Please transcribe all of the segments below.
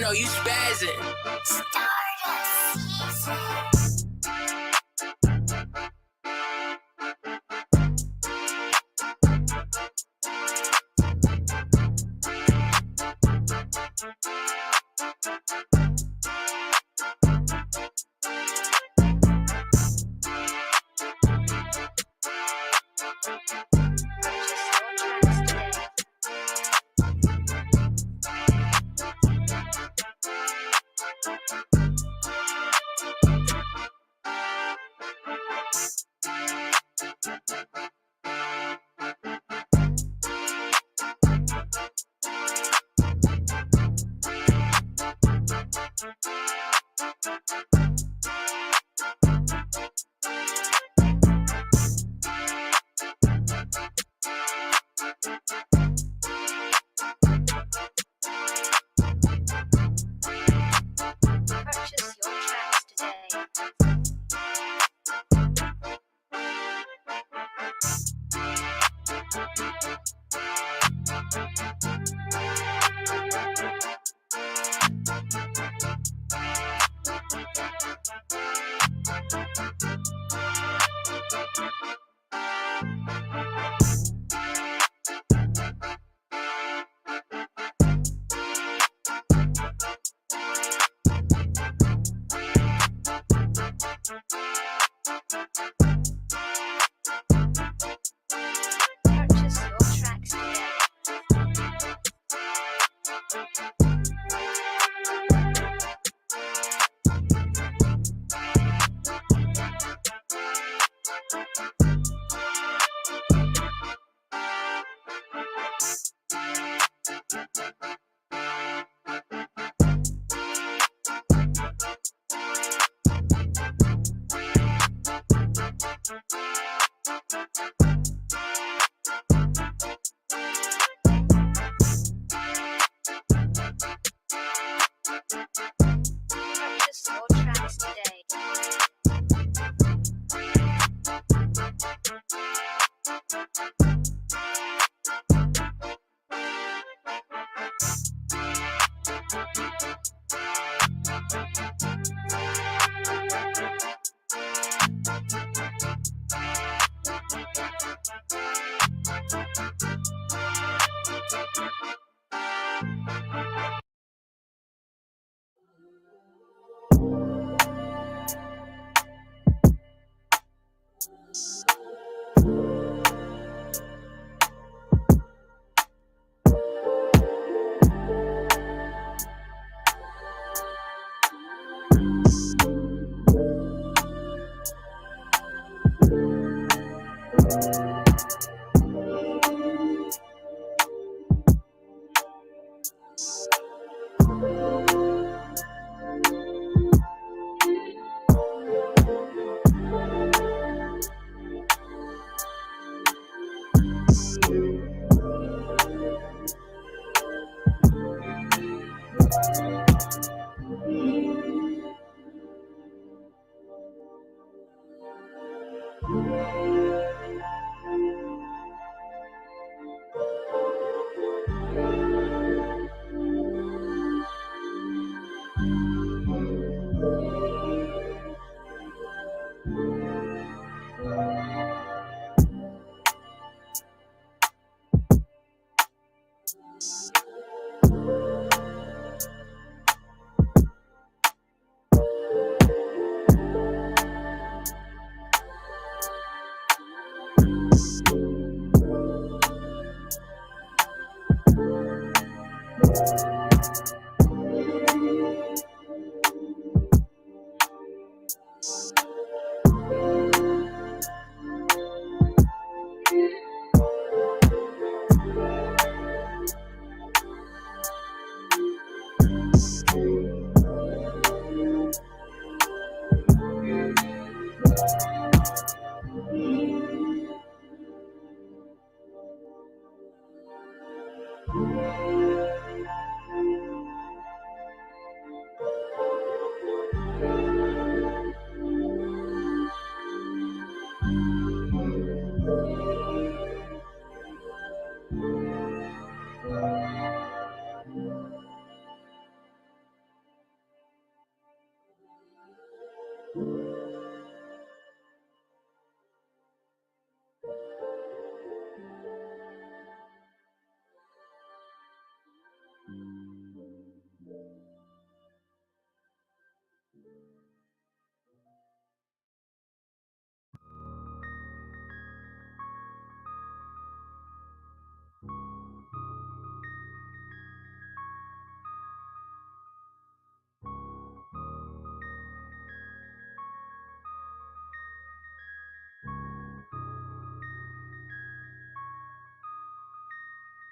know you spazzing.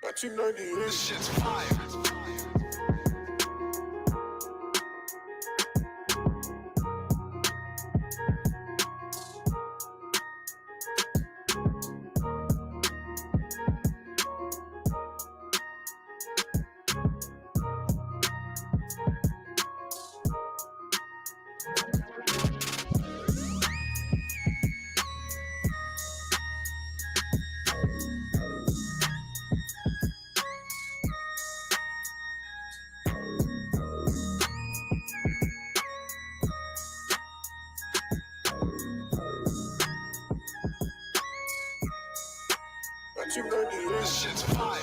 1990, this shit's fire. This shit's fire.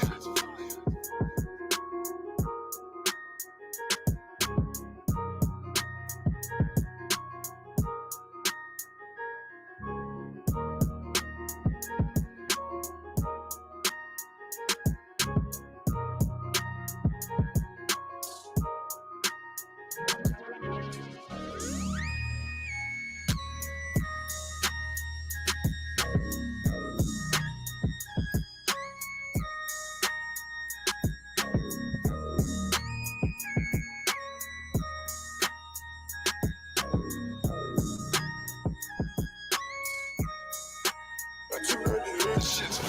This shit's fire. This shit's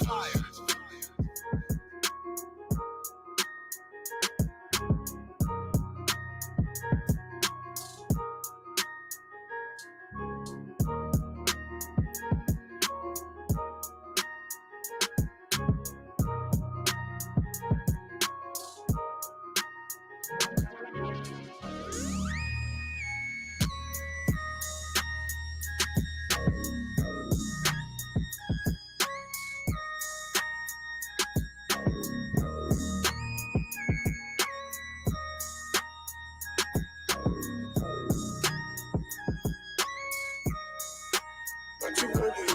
fire.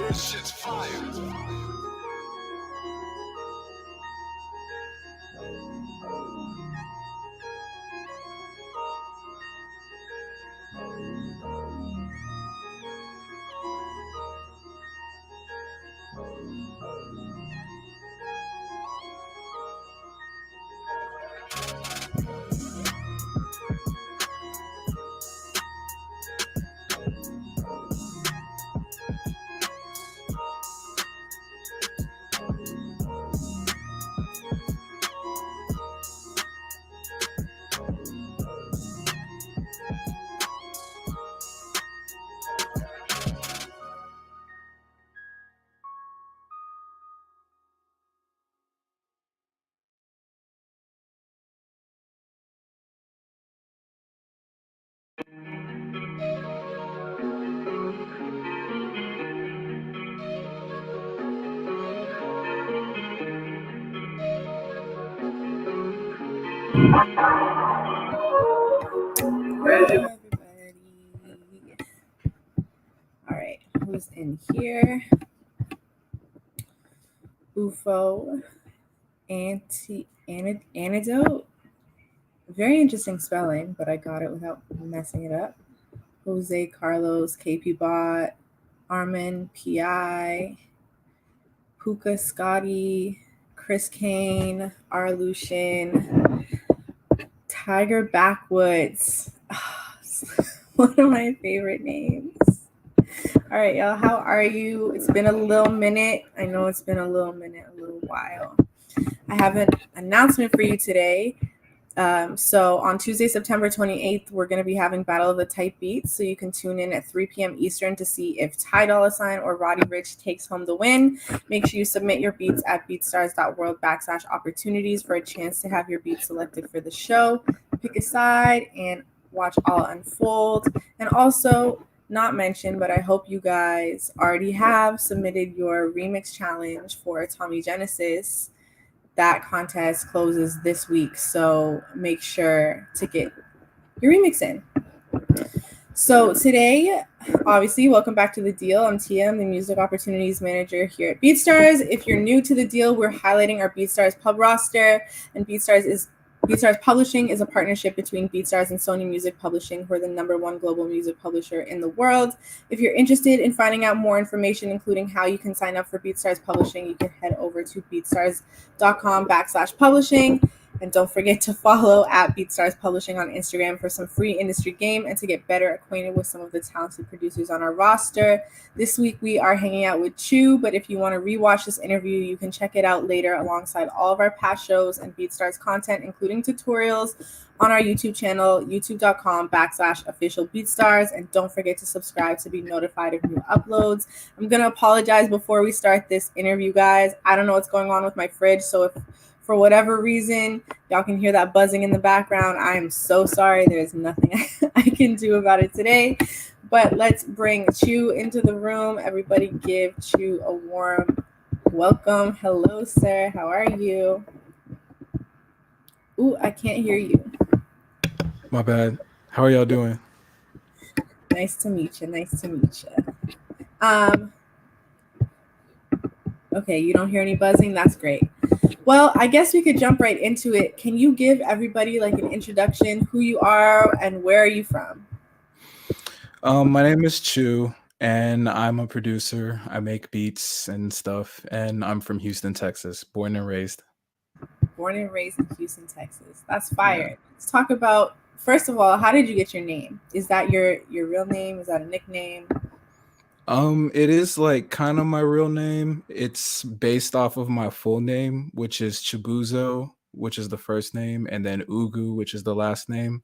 This shit's fire. Everybody. All right, who's in here? UFO, antidote. Very interesting spelling, but I got it without messing it up. Jose Carlos, KP Bot, Armin PI, Puka Scotty, Chris Kane, R. Lucian, Tiger Backwoods. One of my favorite names. All right, y'all, how are you? It's been a little minute. I know it's been a little while. I have an announcement for you today. So on Tuesday, September 28th, we're going to be having Battle of the Type Beats. So you can tune in at 3 p.m. Eastern to see if Ty Dolla Sign or Roddy Ricch takes home the win. Make sure you submit your beats at beatstars.world/opportunities for a chance to have your beat selected for the show. Pick a side and watch all unfold. And also, not mentioned, but I hope you guys already have submitted your remix challenge for Tommy Genesis. That contest closes this week, so make sure to get your remix in. So today, obviously, welcome back to The Deal. I'm Tia, I'm the Music Opportunities Manager here at BeatStars. If you're new to The Deal, we're highlighting our BeatStars pub roster, and BeatStars Publishing is a partnership between BeatStars and Sony Music Publishing, who are the #1 global music publisher in the world. If you're interested in finding out more information, including how you can sign up for BeatStars Publishing, you can head over to beatstars.com/publishing. And don't forget to follow at BeatStars Publishing on Instagram for some free industry game and to get better acquainted with some of the talented producers on our roster. This week we are hanging out with Chew, but if you want to rewatch this interview, you can check it out later alongside all of our past shows and BeatStars content, including tutorials on our YouTube channel, youtube.com/official BeatStars. And don't forget to subscribe to be notified of new uploads. I'm going to apologize before we start this interview, guys. I don't know what's going on with my fridge, so if for whatever reason y'all can hear that buzzing in the background, I am so sorry. There's nothing I can do about it today. But let's bring Chew into the room. Everybody give Chew a warm welcome. Hello, sir. How are you? Ooh, I can't hear you. My bad. How are y'all doing? Nice to meet you. Nice to meet you. Okay, you don't hear any buzzing? That's great. Well, I guess we could jump right into it. Can you give everybody like an introduction, who you are and where are you from? My name is Chew, and I'm a producer. I make beats and stuff, and I'm from Houston, Texas, born and raised. Born and raised in Houston, Texas. That's fire. Yeah. Let's talk about, first of all, how did you get your name? Is that your real name? Is that a nickname? It is like kind of my real name. It's based off of my full name, which is Chibuzo, which is the first name, and then Ugu, which is the last name.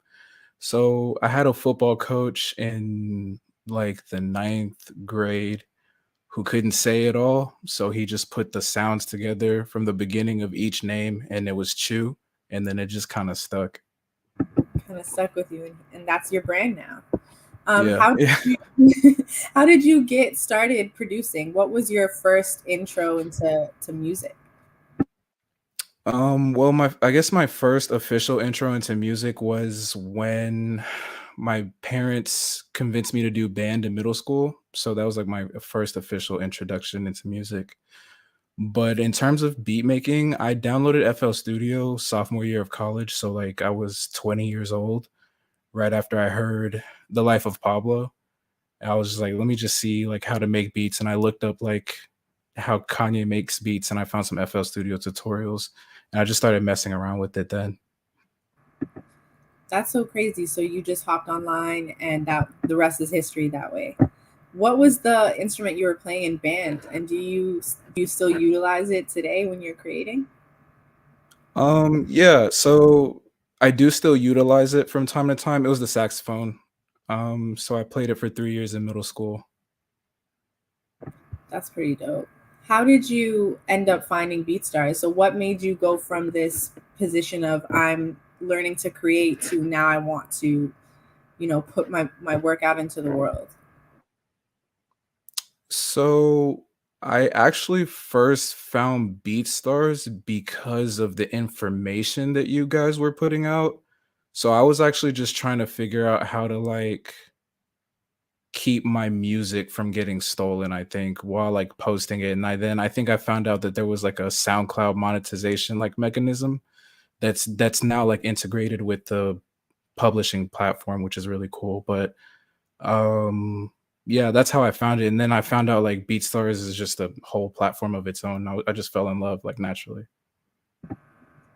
So I had a football coach in like the 9th grade who couldn't say it all. So he just put the sounds together from the beginning of each name, and it was Chew, and then it just kind of stuck. Kind of stuck with you, and that's your brand now. Yeah. How did you get started producing? What was your first intro into music? Well, I guess my first official intro into music was when my parents convinced me to do band in middle school. So that was like my first official introduction into music. But in terms of beat making, I downloaded FL Studio sophomore year of college. So like I was 20 years old right after I heard The Life of Pablo. I was just like, let me just see like how to make beats. And I looked up like how Kanye makes beats, and I found some FL Studio tutorials, and I just started messing around with it then. That's so crazy. So you just hopped online, and the rest is history that way. What was the instrument you were playing in band, and do you still utilize it today when you're creating? Yeah, so I do still utilize it from time to time. It was the saxophone. So I played it for 3 years in middle school. That's pretty dope. How did you end up finding BeatStars? So what made you go from this position of I'm learning to create to now I want to, put my work out into the world? So I actually first found BeatStars because of the information that you guys were putting out. So I was actually just trying to figure out how to like keep my music from getting stolen, I think, while like posting it. And I think I found out that there was like a SoundCloud monetization like mechanism that's now like integrated with the publishing platform, which is really cool. But yeah, that's how I found it. And then I found out like BeatStars is just a whole platform of its own. I just fell in love like naturally.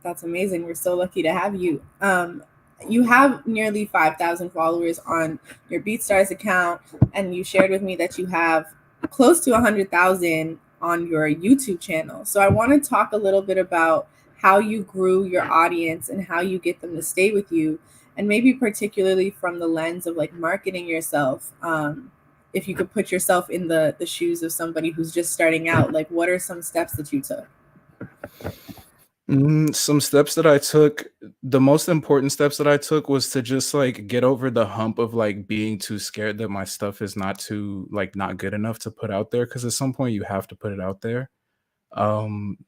That's amazing. We're so lucky to have you. You have nearly 5,000 followers on your BeatStars account, and you shared with me that you have close to 100,000 on your YouTube channel. So I want to talk a little bit about how you grew your audience and how you get them to stay with you, and maybe particularly from the lens of like marketing yourself. If you could put yourself in the shoes of somebody who's just starting out, like what are some steps that you took? Some steps that I took, the most important steps that I took was to just like get over the hump of like being too scared that my stuff is not too like not good enough to put out there, because at some point you have to put it out there.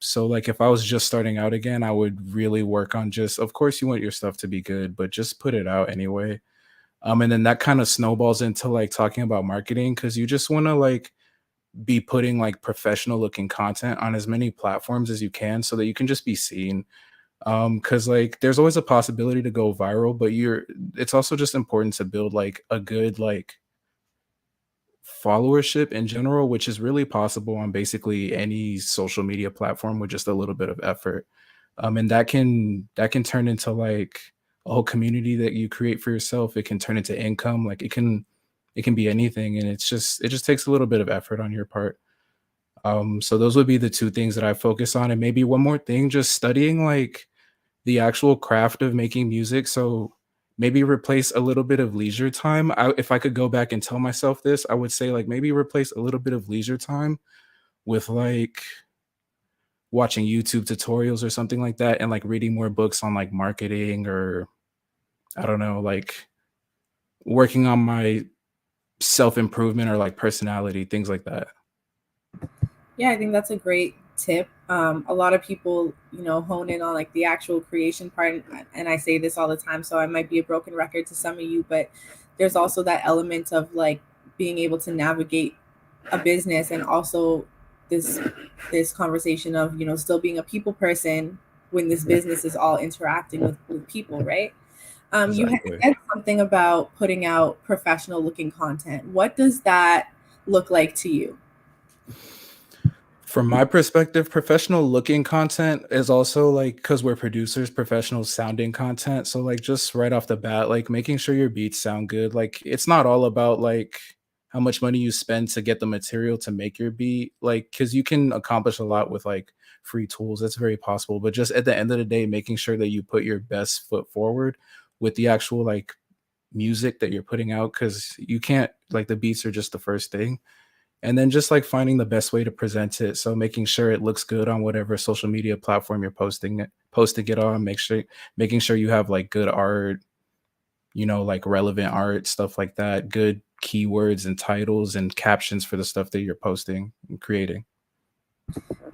So like if I was just starting out again, I would really work on just, of course you want your stuff to be good, but just put it out anyway. And then that kind of snowballs into like talking about marketing, because you just want to like be putting like professional looking content on as many platforms as you can so that you can just be seen. Because like there's always a possibility to go viral, but it's also just important to build like a good like followership in general, which is really possible on basically any social media platform with just a little bit of effort. And that can turn into like a whole community that you create for yourself. It can turn into income. Like it can be anything, and it just takes a little bit of effort on your part. So those would be the two things that I focus on, and maybe one more thing, just studying like the actual craft of making music. So maybe replace a little bit of leisure time. If I could go back and tell myself this, I would say like maybe replace a little bit of leisure time with like watching YouTube tutorials or something like that, and like reading more books on like marketing, or I don't know, like working on my self improvement or like personality, things like that. Yeah, I think that's a great tip. A lot of people, hone in on like the actual creation part, and I say this all the time, so I might be a broken record to some of you, but there's also that element of like being able to navigate a business, and also this this conversation of still being a people person when this business is all interacting with people, right? You had Exactly. said something about putting out professional looking content. What does that look like to you? From my perspective, professional looking content is also like, because we're producers, professional sounding content. So like just right off the bat, like making sure your beats sound good. Like it's not all about like how much money you spend to get the material to make your beat. Like because you can accomplish a lot with like free tools. That's very possible. But just at the end of the day, making sure that you put your best foot forward with the actual like music that you're putting out, because you can't, like, the beats are just the first thing. And then just like finding the best way to present it, so making sure it looks good on whatever social media platform you're posting it on. Making sure you have like good art, like relevant art, stuff like that, good keywords and titles and captions for the stuff that you're posting and creating.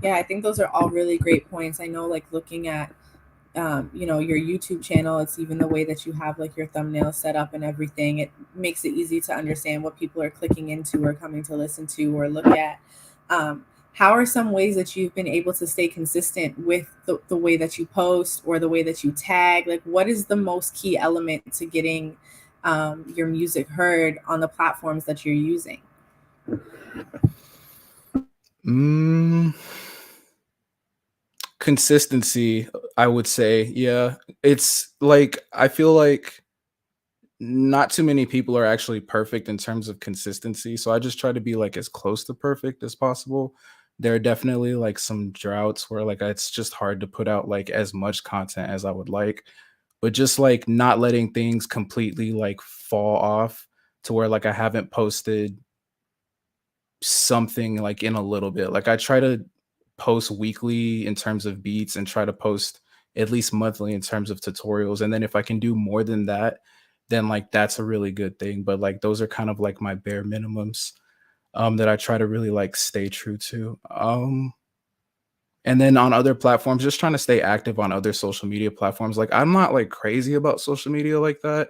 Yeah, I think those are all really great points. I know, like looking at your YouTube channel, it's even the way that you have like your thumbnail set up and everything. It makes it easy to understand what people are clicking into or coming to listen to or look at. How are some ways that you've been able to stay consistent with the way that you post or the way that you tag? Like, what is the most key element to getting your music heard on the platforms that you're using? Mm, consistency, I would say. Yeah. It's like I feel like not too many people are actually perfect in terms of consistency. So I just try to be like as close to perfect as possible. There are definitely like some droughts where like it's just hard to put out like as much content as I would like, but just like not letting things completely like fall off to where like I haven't posted something like in a little bit. Like I try to post weekly in terms of beats, and try to post at least monthly in terms of tutorials. And then if I can do more than that, then like that's a really good thing. But like those are kind of like my bare minimums that I try to really like stay true to. And then on other platforms, just trying to stay active on other social media platforms. Like I'm not like crazy about social media like that,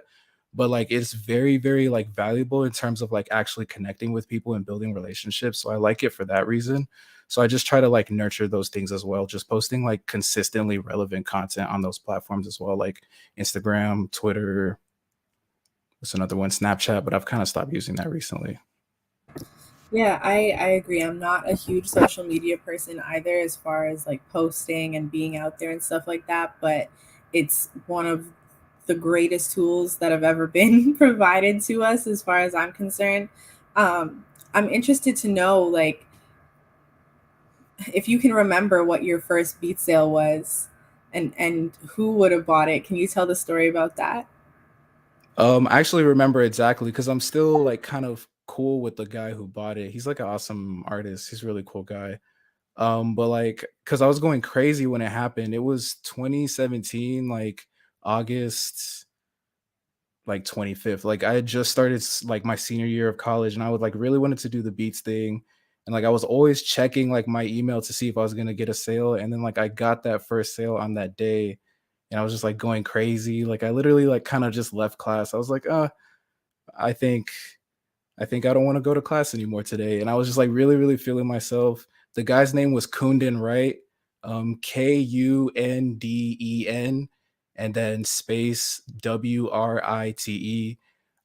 but like it's very, very like valuable in terms of like actually connecting with people and building relationships. So I like it for that reason. So I just try to like nurture those things as well, just posting like consistently relevant content on those platforms as well, like Instagram, Twitter. What's another one? Snapchat, but I've kind of stopped using that recently. Yeah, I agree. I'm not a huge social media person either, as far as like posting and being out there and stuff like that, but it's one of the greatest tools that have ever been provided to us as far as I'm concerned. I'm interested to know, like, if you can remember what your first beat sale was, and who would have bought it? Can you tell the story about that? I actually remember exactly because I'm still like kind of cool with the guy who bought it. He's like an awesome artist. He's a really cool guy. But like, cause I was going crazy when it happened. It was 2017, like August, like 25th. Like I had just started like my senior year of college, and I would like really wanted to do the beats thing. And like I was always checking like my email to see if I was gonna get a sale. And then like I got that first sale on that day, and I was just like going crazy. Like I literally like kind of just left class. I was like, I think I think I don't want to go to class anymore today. And I was just like really, really feeling myself. The guy's name was Kunden Wright, Kundeen, and then space Write.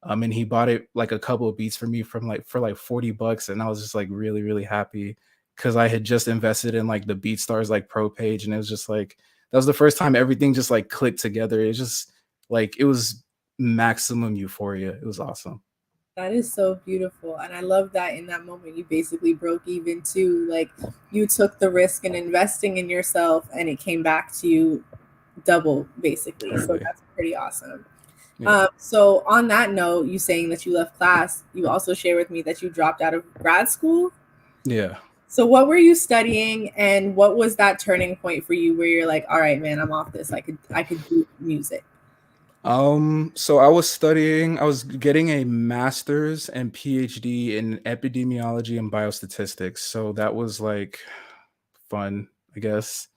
And he bought it like a couple of beats for me from like for like $40. And I was just like really, really happy because I had just invested in like the BeatStars like pro page. And it was just like that was the first time everything just like clicked together. It just like it was maximum euphoria. It was awesome. That is so beautiful. And I love that in that moment you basically broke even too. Like you took the risk in investing in yourself and it came back to you double basically. So Totally. that's pretty awesome. Yeah. So on that note, you saying that you left class, you also share with me that you dropped out of grad school. Yeah. So what were you studying and what was that turning point for you where you're like, all right, man, I'm off this. I could do music. So I was getting a master's and PhD in epidemiology and biostatistics. So that was like fun, I guess.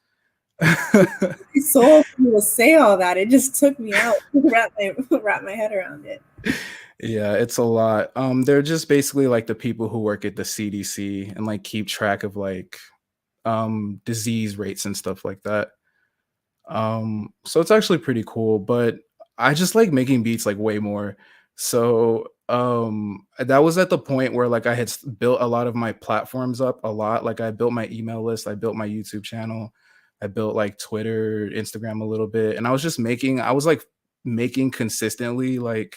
My soul to say all that. It just took me out to wrap my head around it. Yeah, it's a lot. They're just basically like the people who work at the CDC and like keep track of like disease rates and stuff like that. So it's actually pretty cool, but I just like making beats like way more. So that was at the point where like I had built a lot of my platforms up a lot. Like I built my email list, I built my YouTube channel, I built like Twitter, Instagram a little bit, and I was like making consistently like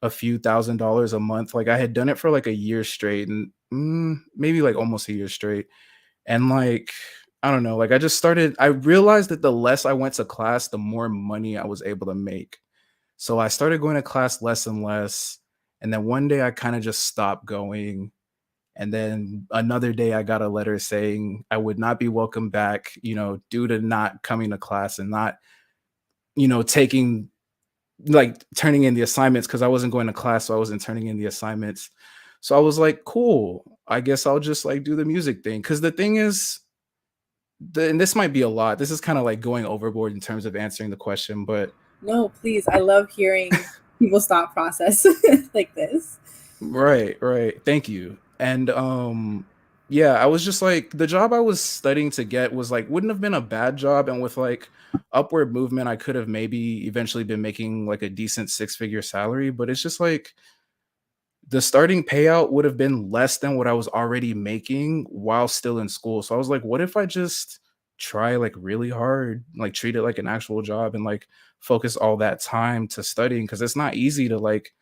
a few $1,000s a month. Like I had done it for like a year straight and maybe like almost a year straight. And like, I don't know, like I realized that the less I went to class, the more money I was able to make. So I started going to class less and less. And then one day I kind of just stopped going. And then another day I got a letter saying I would not be welcome back, due to not coming to class and not, taking like turning in the assignments because I wasn't going to class, so I wasn't turning in the assignments. So I was like, cool. I guess I'll just like do the music thing. Cause the thing is, and this might be a lot. This is kind of like going overboard in terms of answering the question, but No, please. I love hearing people's thought process like this. right, right. Thank you. And yeah, I was just like the job I was studying to get was like wouldn't have been a bad job, and with like upward movement I could have maybe eventually been making like a decent six-figure salary, but it's just like the starting payout would have been less than what I was already making while still in school. So I was like, what if I just try like really hard, like treat it like an actual job and like focus all that time to studying? Cause it's not easy to like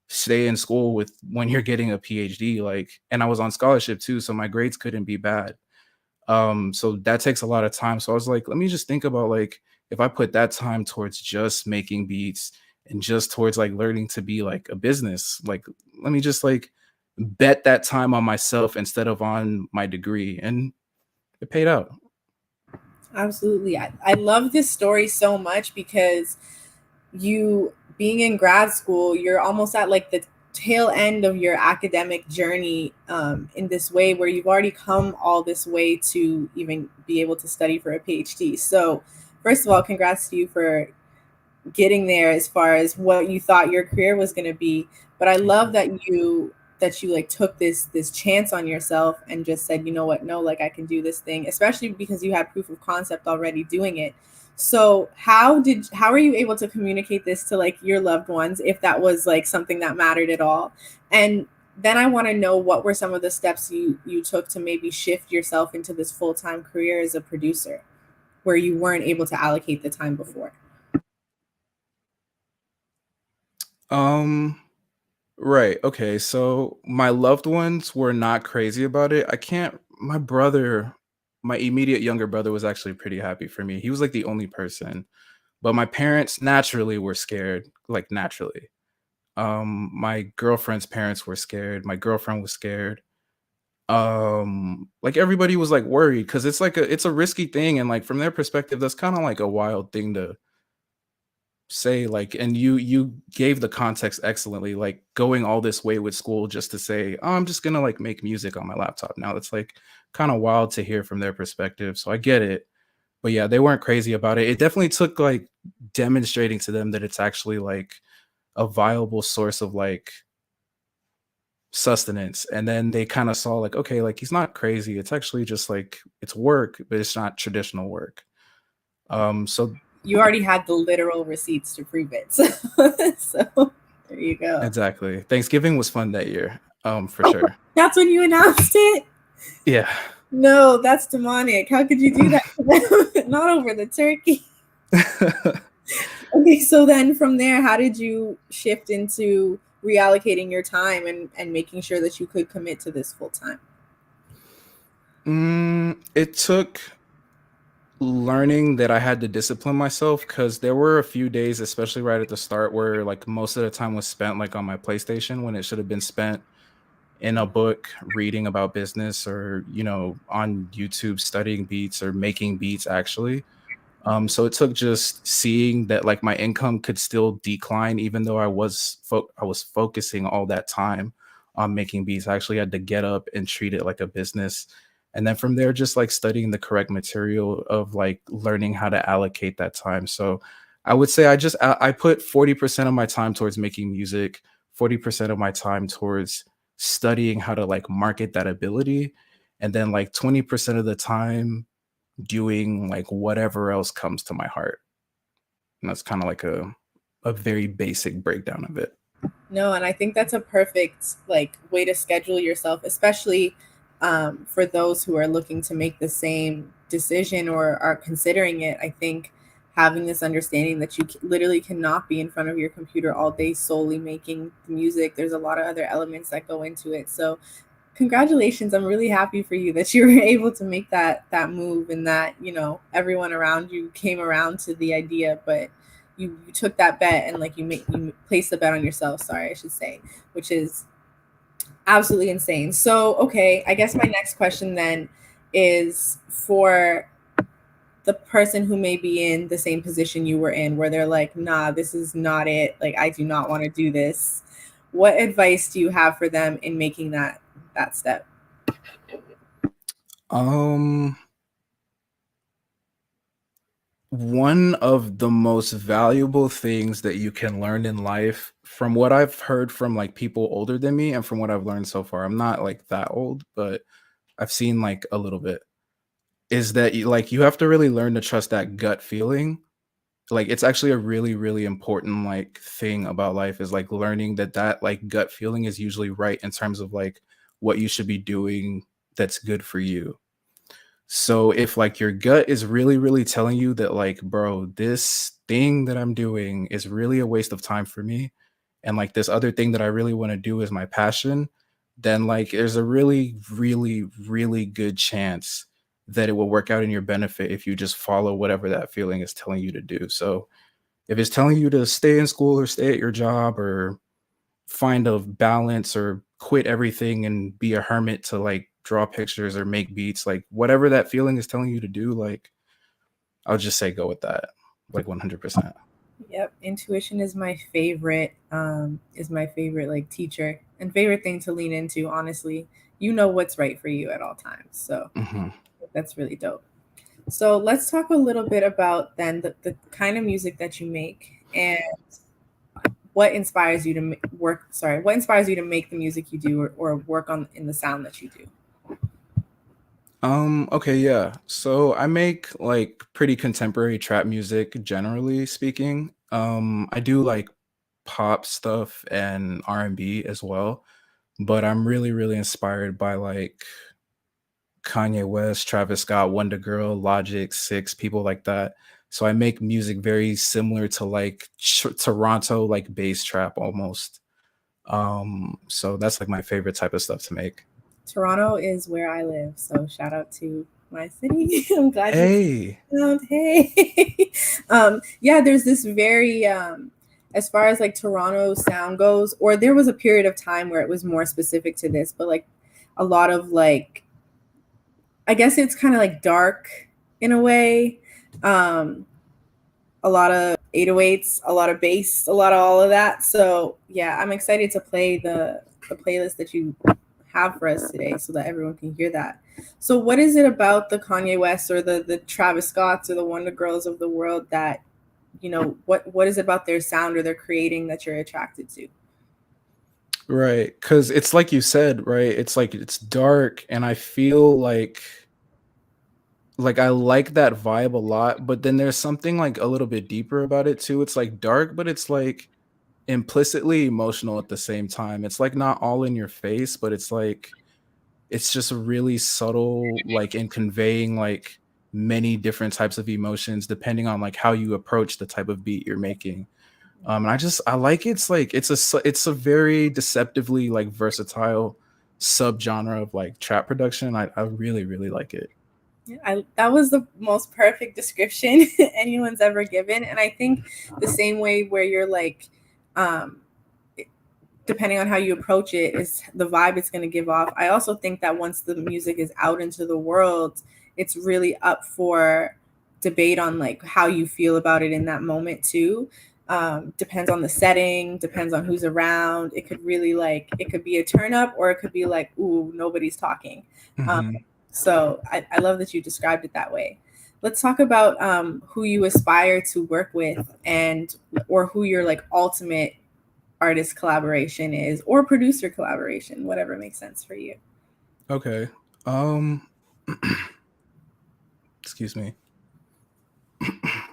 stay in school with when you're getting a PhD. Like, and I was on scholarship too. So my grades couldn't be bad. So that takes a lot of time. So I was like, let me just think about like if I put that time towards just making beats and just towards like learning to be like a business, like let me just like bet that time on myself instead of on my degree. And it paid out. Absolutely. I love this story so much because you being in grad school, you're almost at like the tail end of your academic journey in this way where you've already come all this way to even be able to study for a PhD. So, first of all, congrats to you for getting there as far as what you thought your career was going to be. But I Thank love you. that you like took this chance on yourself and just said, you know what, no, like I can do this thing, especially because you had proof of concept already doing it. So how are you able to communicate this to like your loved ones if that was like something that mattered at all? And then I want to know what were some of the steps you took to maybe shift yourself into this full-time career as a producer where you weren't able to allocate the time before. Um, right. Okay. So my loved ones were not crazy about it. I can't, my brother my immediate younger brother was actually pretty happy for me. He was like the only person, but my parents naturally were scared, like naturally. My girlfriend's parents were scared. My girlfriend was scared. Like everybody was like worried because it's a risky thing, and like from their perspective, that's kind of like a wild thing to say. Like, and you gave the context excellently, like going all this way with school just to say, oh, I'm just gonna like make music on my laptop now. It's like kind of wild to hear from their perspective. So I get it. But yeah, they weren't crazy about it. It definitely took like demonstrating to them that it's actually like a viable source of like sustenance. And then they kind of saw like, okay, like he's not crazy. It's actually just like it's work, but it's not traditional work. So You already had the literal receipts to prove it. So, so there you go. exactly. Thanksgiving was fun that year. For sure. That's when you announced it? Yeah. No, that's demonic. How could you do that to them? Not over the turkey. Okay, so then from there, how did you shift into reallocating your time and making sure that you could commit to this full time? It took learning that I had to discipline myself because there were a few days, especially right at the start, where like most of the time was spent like on my PlayStation when it should have been spent in a book reading about business or, you know, on YouTube studying beats or making beats actually. So it took just seeing that like my income could still decline even though I was focusing all that time on making beats. I actually had to get up and treat it like a business. And then from there, just like studying the correct material of like learning how to allocate that time. So I would say I put 40% of my time towards making music, 40% of my time towards studying how to like market that ability, and then like 20% of the time doing like whatever else comes to my heart. And that's kind of like a very basic breakdown of it. No, and I think that's a perfect like way to schedule yourself, especially for those who are looking to make the same decision or are considering it. I think having this understanding that you literally cannot be in front of your computer all day solely making the music. There's a lot of other elements that go into it. So congratulations, I'm really happy for you that you were able to make that move, and that, you know, everyone around you came around to the idea, but you took that bet and like you placed the bet on yourself, sorry I should say, which is absolutely insane. So okay, I guess my next question then is for the person who may be in the same position you were in, where they're like, nah, this is not it, like I do not want to do this. What advice do you have for them in making that step? Um, One of the most valuable things that you can learn in life, from what I've heard from like people older than me and from what I've learned so far, I'm not like that old, but I've seen like a little bit, is that you have to really learn to trust that gut feeling. Like it's actually a really, really important like thing about life is like learning that like gut feeling is usually right in terms of like what you should be doing that's good for you. So if like your gut is really, really telling you that like, bro, this thing that I'm doing is really a waste of time for me, and like this other thing that I really want to do is my passion, then like there's a really, really, really good chance that it will work out in your benefit if you just follow whatever that feeling is telling you to do. So if it's telling you to stay in school or stay at your job or find a balance or quit everything and be a hermit to like draw pictures or make beats, like whatever that feeling is telling you to do, like I'll just say go with that, like 100%. Yep, intuition is my favorite like teacher and favorite thing to lean into, honestly. You know what's right for you at all times. So Hmm. that's really dope. So let's talk a little bit about then the kind of music that you make and what inspires you to what inspires you to make the music you do, or work on in the sound that you do. Okay, yeah. So I make like pretty contemporary trap music, generally speaking. I do like pop stuff and R&B as well, but I'm really, really inspired by like Kanye West, Travis Scott, Wonder Girl, Logic, Six, people like that. So I make music very similar to like Toronto, like bass trap almost. So that's like my favorite type of stuff to make. Toronto is where I live, so shout out to my city. I'm glad you Hey. found. Hey. Yeah, there's this very as far as like Toronto sound goes, or there was a period of time where it was more specific to this, but like a lot of like, I guess it's kind of like dark in a way. A lot of 808s, a lot of bass, a lot of all of that. So yeah, I'm excited to play the playlist that you have for us today so that everyone can hear that. So what is it about the Kanye West or the Travis Scotts or the Wonder Girls of the world that, you know, what is it about their sound or their creating that you're attracted to? Right, because it's like you said, right? It's like it's dark, and I feel like I like that vibe a lot, but then there's something like a little bit deeper about it too. It's like dark, but it's like implicitly emotional at the same time. It's like not all in your face, but it's like it's just really subtle, like in conveying like many different types of emotions depending on like how you approach the type of beat you're making. And I like it's a very deceptively like versatile subgenre of like trap production. I really really like it. Yeah, that was the most perfect description anyone's ever given. And I think the same way where you're like, um, depending on how you approach it, is the vibe it's going to give off. I also think that once the music is out into the world, it's really up for debate on like how you feel about it in that moment too. Depends on the setting, depends on who's around. It could really like, it could be a turn up or it could be like, ooh, nobody's talking. Mhm. So I love that you described it that way. Let's talk about who you aspire to work with and or who your like ultimate artist collaboration is or producer collaboration, whatever makes sense for you. Okay. Um excuse me.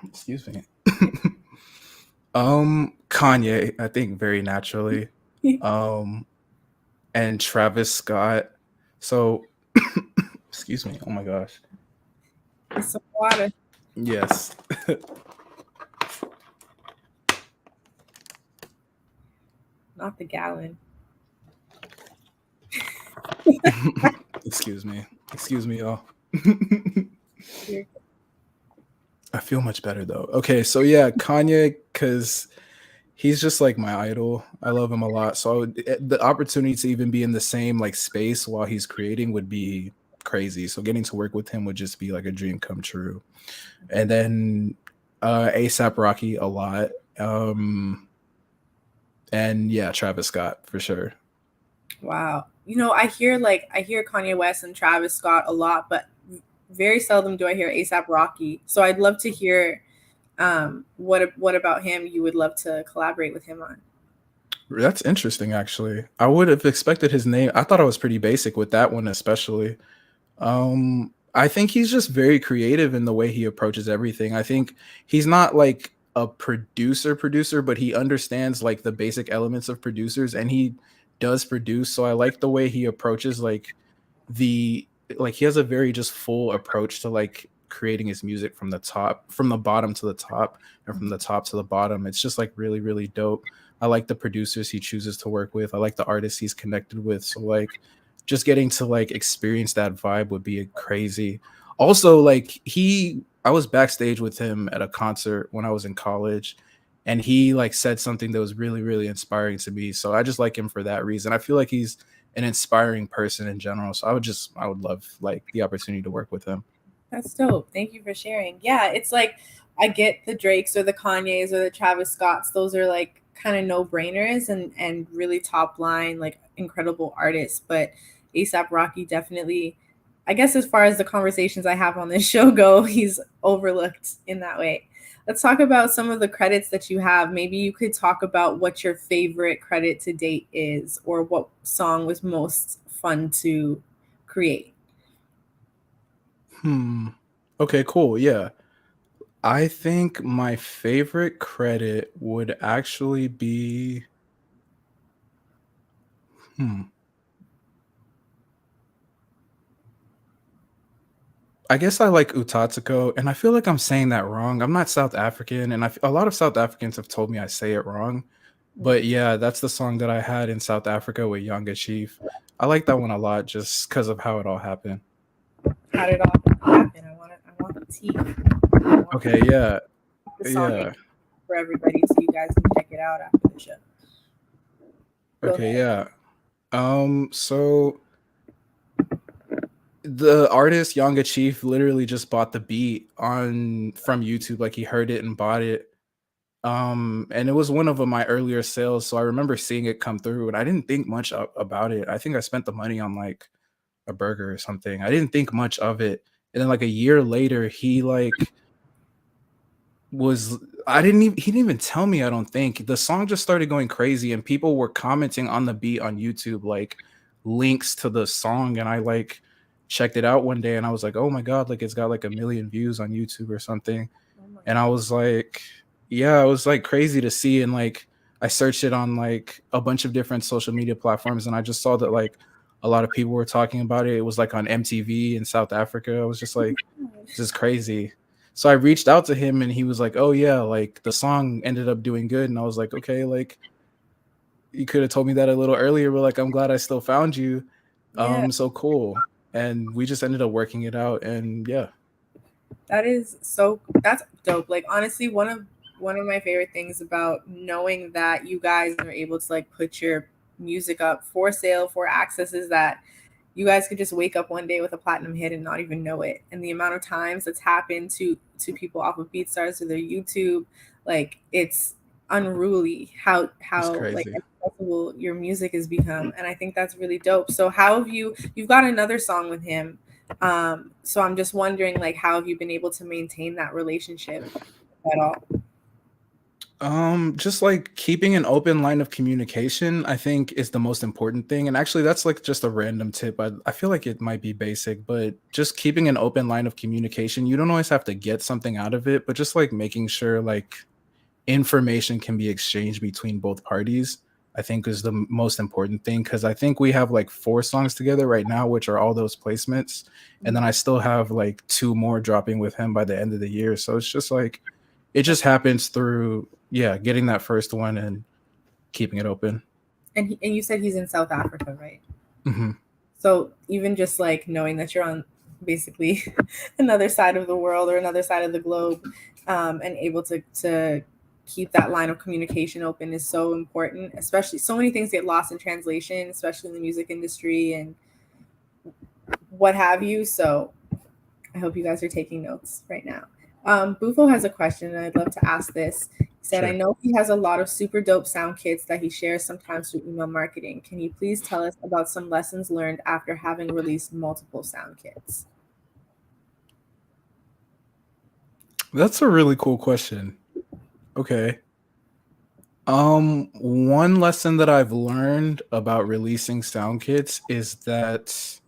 Excuse me. Kanye, I think very naturally. Um and Travis Scott. So excuse me. Oh my gosh. Some water, Yes. not the gallon. Excuse me. Excuse me, y'all. You're- I feel much better though. Okay, so yeah, Kanye, because he's just like my idol. I love him a lot. So the opportunity to even be in the same like space while he's creating would be crazy. So getting to work with him would just be like a dream come true. And then ASAP Rocky a lot. And yeah, Travis Scott for sure. Wow. You know, I hear Kanye West and Travis Scott a lot, but very seldom do I hear ASAP Rocky. So I'd love to hear what about him you would love to collaborate with him on. That's interesting, actually. I would have expected his name. I thought I was pretty basic with that one, especially. I think he's just very creative in the way he approaches everything. I think he's not like a producer, but he understands like the basic elements of producers and he does produce. So I like the way he approaches like the like he has a very just full approach to like creating his music from the bottom to the top and from the top to the bottom. It's just like really really dope. I like the producers he chooses to work with. I like the artists he's connected with. So like just getting to like experience that vibe would be crazy. Also like I was backstage with him at a concert when I was in college and he like said something that was really really inspiring to me. So I just like him for that reason. I feel like he's an inspiring person in general. So I would love like the opportunity to work with him. That's dope. Thank you for sharing. Yeah, it's like I get the Drakes or the Kanyes or the Travis Scotts. Those are like kind of no brainers and really top line like incredible artists. But ASAP Rocky definitely, I guess as far as the conversations I have on this show go, he's overlooked in that way. Let's talk about some of the credits that you have. Maybe you could talk about what your favorite credit to date is or what song was most fun to create. Hmm. Okay, cool. Yeah. I think my favorite credit would actually be hmm. I guess I like Utatsuko, and I feel like I'm saying that wrong. I'm not South African, and a lot of South Africans have told me I say it wrong. But yeah, that's the song that I had in South Africa with Yanga Chief. I like that one a lot just because of how it all happened. How did it all Teeth. Okay, yeah. The song Yeah. for everybody so you guys can check it out after the show. Go Okay, ahead. yeah. So the artist Yanga Chief literally just bought the beat on from YouTube. Like he heard it and bought it. And it was one of my earlier sales, so I remember seeing it come through, and I didn't think much about it. I think I spent the money on like a burger or something. I didn't think much of it, and then like a year later, he like was I didn't even he didn't even tell me. I don't think the song just started going crazy, and people were commenting on the beat on YouTube, like links to the song, and I like checked it out one day, and I was like, oh my god, like it's got like 1 million views on YouTube or something. Oh my And I was like, yeah, it was like crazy to see. And like, I searched it on like a bunch of different social media platforms, and I just saw that like a lot of people were talking about it. It was like on MTV in South Africa. I was just like, God. this is crazy. So I reached out to him, and he was like, oh, yeah, like the song ended up doing good. And I was like, okay, like you could have told me that a little earlier, but like, I'm glad I still found you. Yeah, So cool. And we just ended up working it out. And yeah, that's dope. Like honestly, one of my favorite things about knowing that you guys are able to like put your music up for sale for access is that you guys could just wake up one day with a platinum hit and not even know it. And the amount of times that's happened to people off of BeatStars or their YouTube, like it's unruly it's how like crazy. accessible your music has become. And I think that's really dope. So how have you've got another song with him. So I'm just wondering like how have you been able to maintain that relationship at all? Just like keeping an open line of communication, I think is the most important thing. And actually, that's like just a random tip. I feel like it might be basic, but just keeping an open line of communication, you don't always have to get something out of it, but just like making sure like information can be exchanged between both parties, I think is the most important thing. Cause I think we have like 4 songs together right now, which are all those placements. And then I still have like 2 more dropping with him by the end of the year. So it's just like, it just happens through, yeah, getting that first one and keeping it open. And you said he's in South Africa, right? Hmm. So even just like knowing that you're on basically another side of the world or another side of the globe, and able to keep that line of communication open is so important. Especially so many things get lost in translation, especially in the music industry and what have you. So I hope you guys are taking notes right now. Bufo has a question, and I'd love to ask this. He said, I Sure. know he has a lot of super dope sound kits that he shares sometimes through email marketing. Can you please tell us about some lessons learned after having released multiple sound kits? That's a really cool question. Okay. One lesson that I've learned about releasing sound kits is that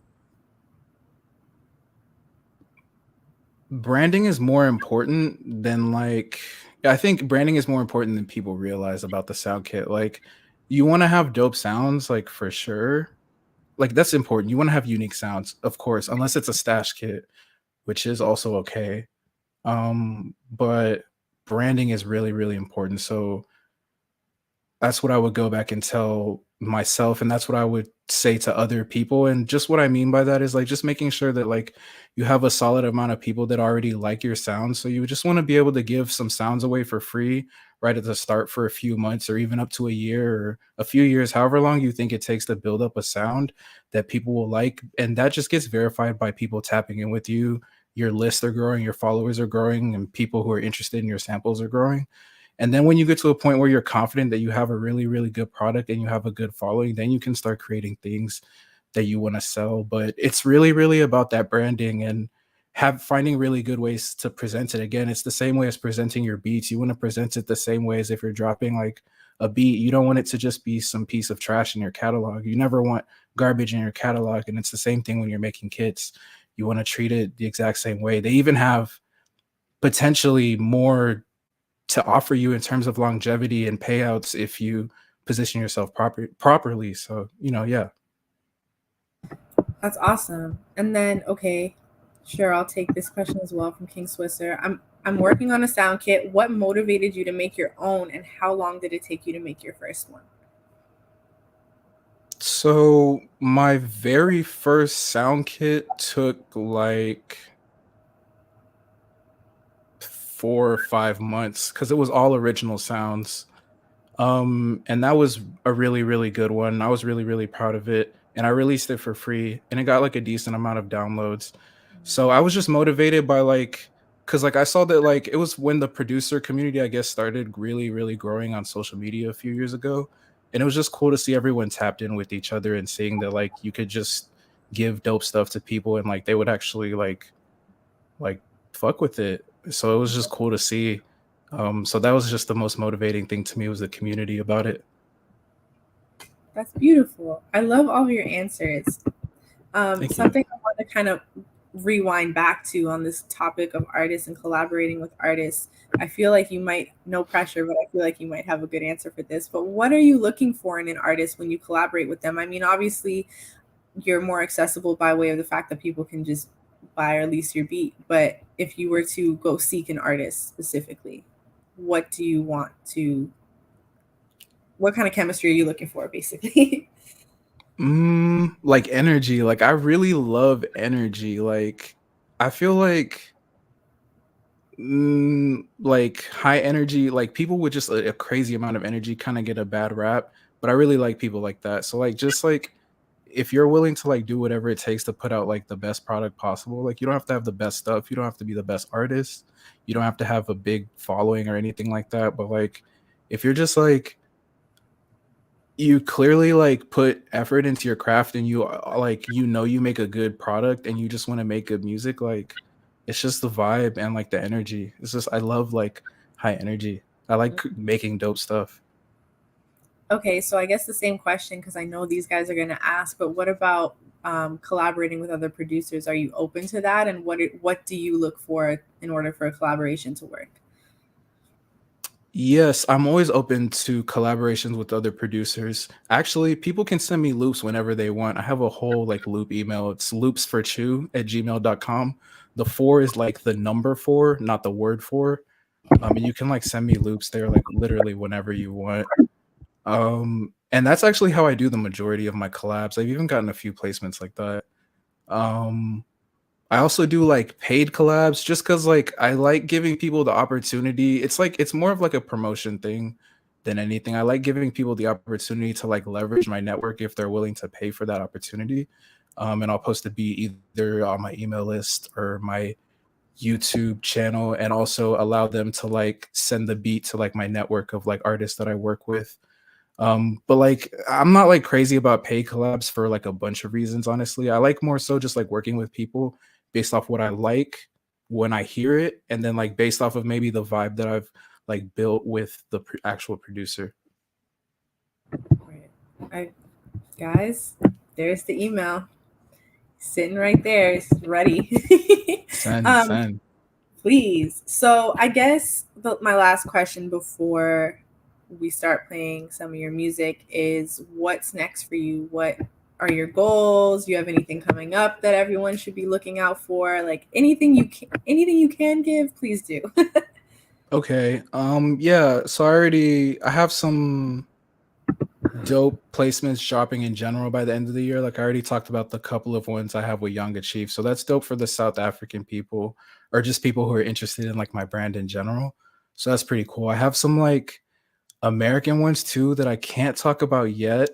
branding is more important than like I think branding is more important than people realize about the sound kit. Like you want to have dope sounds, like for sure. Like that's important. You want to have unique sounds, of course, unless it's a stash kit, which is also okay. But branding is really, really important. So that's what I would go back and tell myself, and that's what I would say to other people. And just what I mean by that is like just making sure that like you have a solid amount of people that already like your sound. So you just want to be able to give some sounds away for free right at the start for a few months or even up to a year or a few years, however long you think it takes to build up a sound that people will like. And that just gets verified by people tapping in with you. Your lists are growing, your followers are growing, and people who are interested in your samples are growing. And then when you get to a point where you're confident that you have a really, really good product and you have a good following, then you can start creating things that you want to sell. But it's really, really about that branding and have finding really good ways to present it. Again, it's the same way as presenting your beats. You want to present it the same way as if you're dropping like a beat. You don't want it to just be some piece of trash in your catalog. You never want garbage in your catalog. And it's the same thing when you're making kits. You want to treat it the exact same way. They even have potentially more to offer you in terms of longevity and payouts if you position yourself properly. So, yeah. That's awesome. And then, okay, sure, I'll take this question as well from King Swisser. I'm working on a sound kit. What motivated you to make your own, and how long did it take you to make your first one? So my very first sound kit took like 4 or 5 months because it was all original sounds. And that was a really, really good one. I was really, really proud of it. And I released it for free and it got like a decent amount of downloads. So I was just motivated by like, because like I saw that like it was when the producer community, I guess, started really, really growing on social media a few years ago. And it was just cool to see everyone tapped in with each other and seeing that like you could just give dope stuff to people and like they would actually like fuck with it. So it was just cool to see. So that was just the most motivating thing to me was the community about it. That's beautiful. I love all of your answers. Thank you. Something I want to kind of rewind back to on this topic of artists and collaborating with artists. I feel like you might, no pressure, but I feel like you might have a good answer for this. But what are you looking for in an artist when you collaborate with them? I mean, obviously, you're more accessible by way of the fact that people can just buy or lease your beat. But if you were to go seek an artist specifically, what do you want to, what kind of chemistry are you looking for, basically? Like energy. Like I really love energy. Like I feel like high energy, like people with just a crazy amount of energy kind of get a bad rap, but I really like people like that. So like just like if you're willing to like do whatever it takes to put out like the best product possible, like you don't have to have the best stuff, you don't have to be the best artist, you don't have to have a big following or anything like that, but like if you're just like you clearly like put effort into your craft and you like you make a good product and you just want to make good music, like it's just the vibe and like the energy. It's just I love like high energy. I like making dope stuff. Okay, so I guess the same question because I know these guys are going to ask, but what about collaborating with other producers? Are you open to that? And what do you look for in order for a collaboration to work? Yes, I'm always open to collaborations with other producers. Actually, people can send me loops whenever they want. I have a whole like loop email. It's loopsforchew@gmail.com. The four is like the number four, not the word four. And you can like send me loops there like literally whenever you want. And that's actually how I do the majority of my collabs. I've even gotten a few placements like that. Um, I also do like paid collabs just because like I like giving people the opportunity. It's like it's more of like a promotion thing than anything. I like giving people the opportunity to like leverage my network if they're willing to pay for that opportunity. And I'll post the beat either on my email list or my YouTube channel and also allow them to like send the beat to like my network of like artists that I work with. But like I'm not like crazy about paid collabs for like a bunch of reasons, honestly. I like more so just like working with people based off what I like when I hear it, and then like based off of maybe the vibe that I've like built with the actual producer. I, guys, there's the email sitting right there. It's ready. Send, send. Please. So I guess my last question before we start playing some of your music is what's next for you? What are your goals? Do you have anything coming up that everyone should be looking out for? Like anything you can give, please do. Okay. Yeah. So I have some dope placements dropping in general by the end of the year. Like I already talked about the couple of ones I have with Younger Chief. So that's dope for the South African people or just people who are interested in like my brand in general. So that's pretty cool. I have some like American ones too that I can't talk about yet,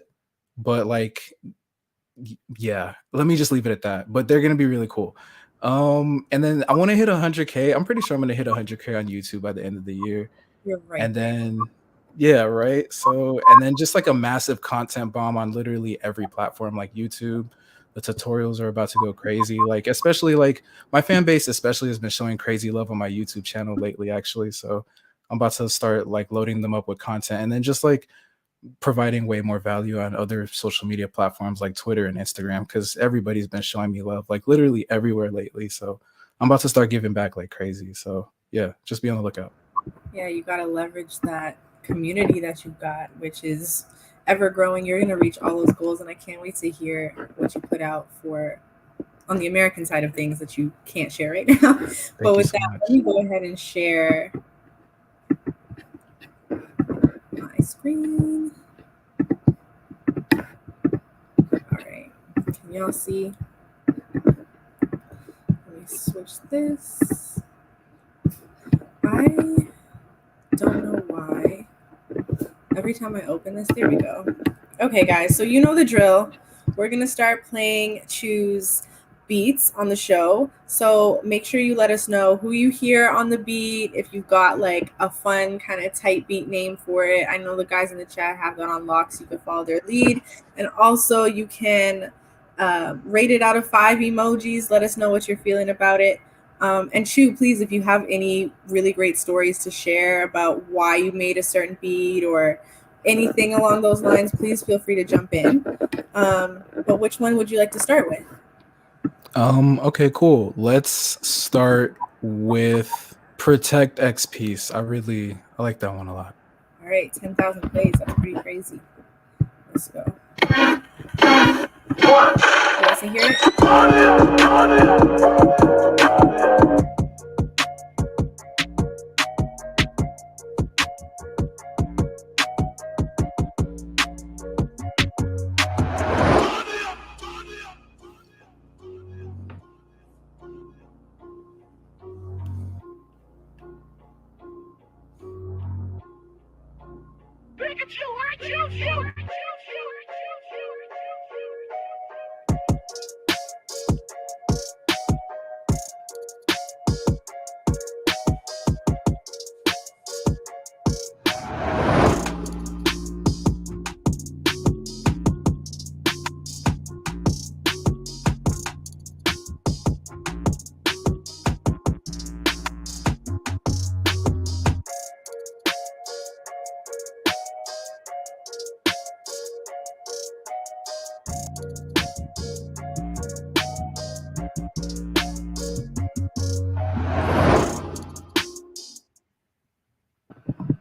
but like yeah, let me just leave it at that. But they're gonna be really cool. And then I want to hit 100K. I'm pretty sure I'm gonna hit 100K on YouTube by the end of the year. You're right And there. then yeah, right. So and then just like a massive content bomb on literally every platform like YouTube. The tutorials are about to go crazy. Like especially like my fan base especially has been showing crazy love on my YouTube channel lately actually. So I'm about to start like loading them up with content and then just like providing way more value on other social media platforms like Twitter and Instagram because everybody's been showing me love like literally everywhere lately. So I'm about to start giving back like crazy. So yeah, just be on the lookout. Yeah, you got to leverage that community that you've got, which is ever growing. You're going to reach all those goals, and I can't wait to hear what you put out for on the American side of things that you can't share right now. But with so that, much. let me go ahead and share my screen. All right, can y'all see? Let me switch this. I Every time I open this, there we go. Okay, guys, so you know the drill. We're going to start playing Choose Beats on the show. So make sure you let us know who you hear on the beat, if you've got like a fun kind of tight beat name for it. I know the guys in the chat have that on lock, so you can follow their lead. And also you can rate it out of 5 emojis. Let us know what you're feeling about it. And Chu, please, if you have any really great stories to share about why you made a certain beat or anything along those lines, please feel free to jump in. But which one would you like to start with? Okay, cool. Let's start with Protect X Piece. I like that one a lot. All right, 10,000 plays. That's pretty crazy. Let's go. You guys can hear it?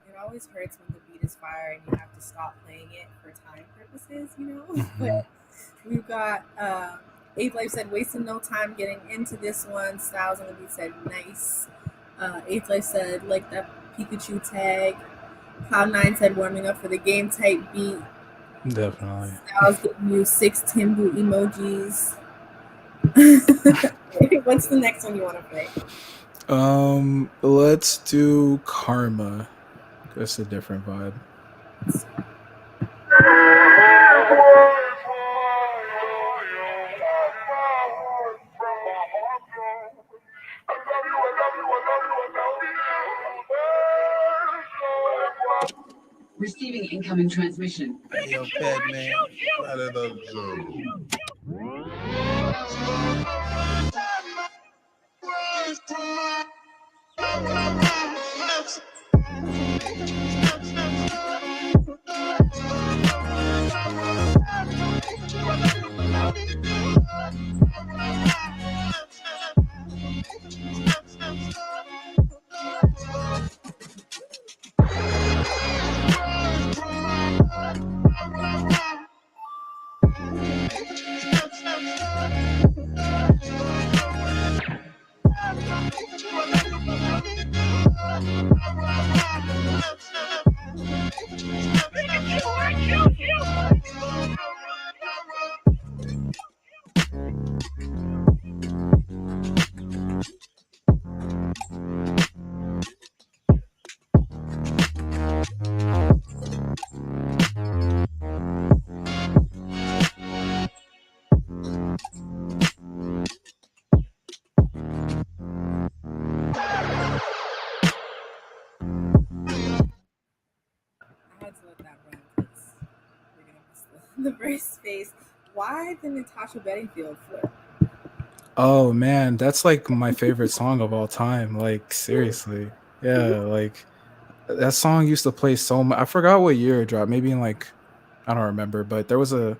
It always hurts when the beat is fire and you have to stop playing it for time purposes, you know? But we've got 8th Life said, wasting no time getting into this one. Styles on the beat said, nice. 8th Life said, like that Pikachu tag. Cloud9 said, warming up for the game type beat. Definitely. Styles giving you 6 Timbu emojis. What's the next one you want to play? Let's do Karma. That's a different vibe. Receiving incoming transmission. Hey, yo, Ped, man. Right at the The verse face. Why the Natasha Bedingfield flip? Oh man, that's like my favorite song of all time. Like seriously. Yeah, like that song used to play so much. I forgot what year it dropped. Maybe in like I don't remember, but there was a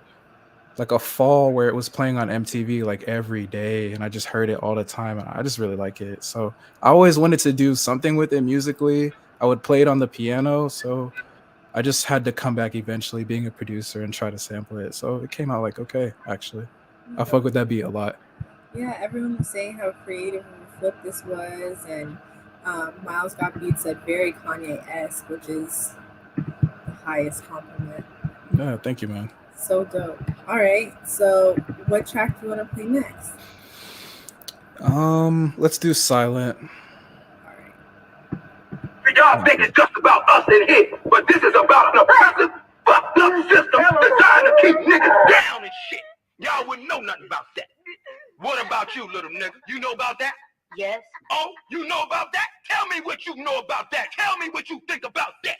fall where it was playing on MTV like every day and I just heard it all the time and I just really like it. So I always wanted to do something with it musically. I would play it on the piano, so I just had to come back eventually being a producer and try to sample it. So it came out like okay, actually. I fuck with that beat a lot. Yeah, everyone was saying how creative and flip this was, and Miles Got Beat said very Kanye-esque, which is the highest compliment. Yeah, thank you, man. So dope. All right, so what track do you want to play next? Let's do Silent. All right. Y'all think it's just about us in here, but this is about the present fucked up system designed to keep niggas down and shit. Y'all wouldn't know nothing about that. What about you, little nigga? You know about that? Yes. Oh, you know about that? Tell me what you know about that. Tell me what you think about that.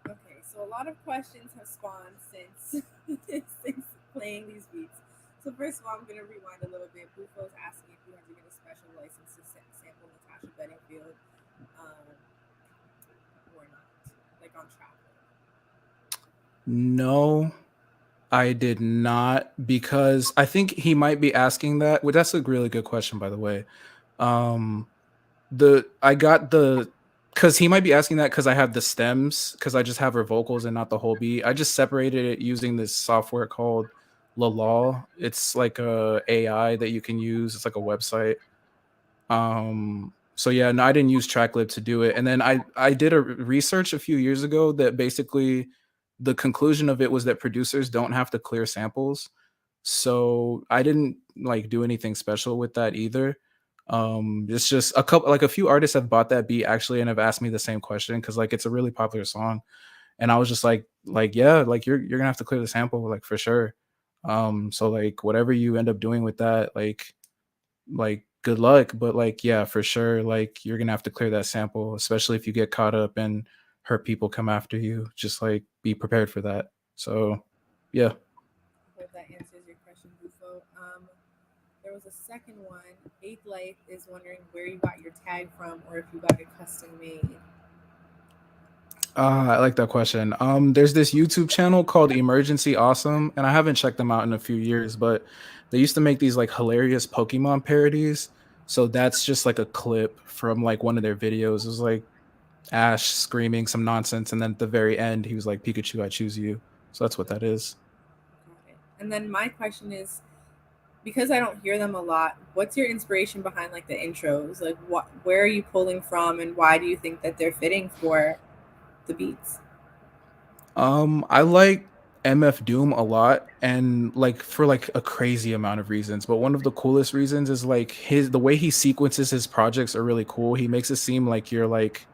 Okay, so a lot of questions have spawned since since playing these beats. So first of all, I'm gonna rewind a little bit. Bufo's asking if you had to get a special license to sample Natasha Bedingfield, or not, like on track. No, I did not, because I think he might be asking that. Well, that's a really good question, by the way. I got the, because he might be asking that because I have the stems, because I just have her vocals and not the whole beat. I just separated it using this software called Law. It's like a AI that you can use. It's like a website. So yeah, no, I didn't use TrackLib to do it. And then I did a research a few years ago that basically the conclusion of it was that producers don't have to clear samples. So I didn't like do anything special with that either. It's just a few artists have bought that beat actually and have asked me the same question, because like it's a really popular song. And I was just like yeah, like you're gonna have to clear the sample, like for sure. So like whatever you end up doing with that, like good luck, but like yeah, for sure, like you're gonna have to clear that sample, especially if you get caught up and hurt people come after you. Just like be prepared for that. So yeah. I hope that answers your question, Bufo. There was a second one. Eighth Life is wondering where you got your tag from, or if you got it custom made. I like that question. There's this YouTube channel called Emergency Awesome, and I haven't checked them out in a few years, but they used to make these like hilarious Pokemon parodies. So that's just like a clip from like one of their videos. It was like Ash screaming some nonsense, and then at the very end, he was like, "Pikachu, I choose you." So that's what that is. Got it. And then my question is, because I don't hear them a lot, what's your inspiration behind like the intros? Like where are you pulling from, and why do you think that they're fitting for the beats? I like MF Doom a lot, and like for like a crazy amount of reasons. But one of the coolest reasons is like the way he sequences his projects are really cool. He makes it seem like you're like,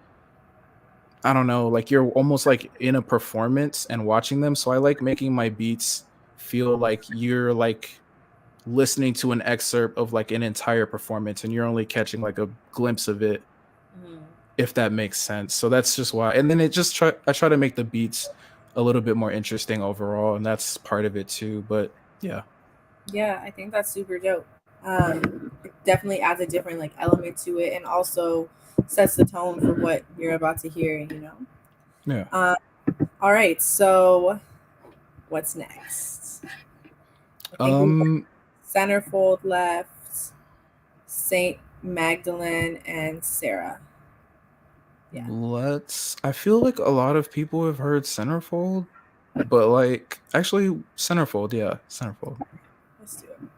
I don't know, like you're almost like in a performance and watching them. So I like making my beats feel like you're like listening to an excerpt of like an entire performance and you're only catching like a glimpse of it, if that makes sense. So that's just why. And then I try to make the beats a little bit more interesting overall, and that's part of it too. But yeah. Yeah, I think that's super dope. It definitely adds a different like element to it, and also sets the tone for what you're about to hear, you know. Yeah. All right, so what's next? I think we've got Centerfold left, Saint Magdalene, and Sarah. Yeah. I feel like a lot of people have heard Centerfold, but like actually Centerfold, yeah, Centerfold. Let's do it.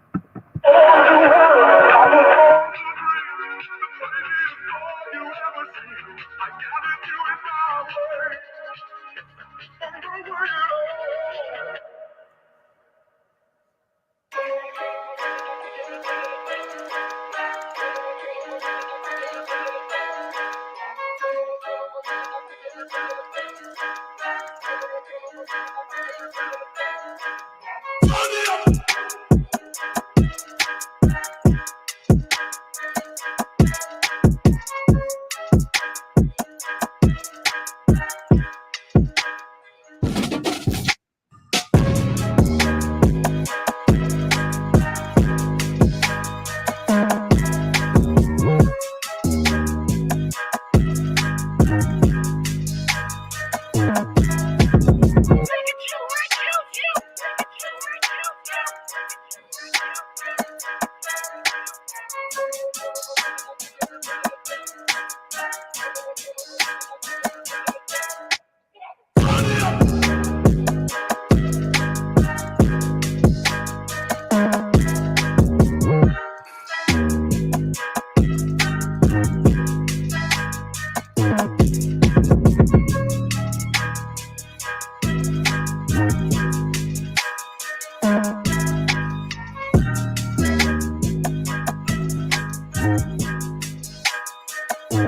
Okay,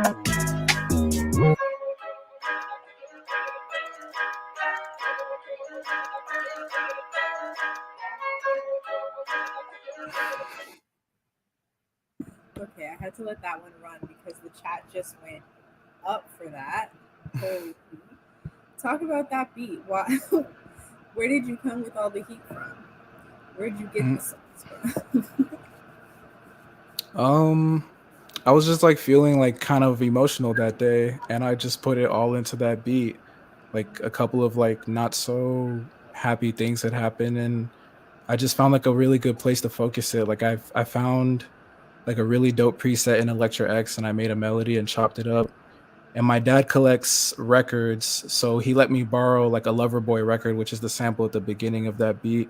I had to let that one run because the chat just went up for that. Holy. Talk about that beat. Why? Where did you come with all the heat from? Where did you get the songs from? I was just like feeling like kind of emotional that day, and I just put it all into that beat. Like a couple of like not so happy things had happened, and I just found like a really good place to focus it. Like I found like a really dope preset in Electra X, and I made a melody and chopped it up. And my dad collects records, so he let me borrow like a Loverboy record, which is the sample at the beginning of that beat.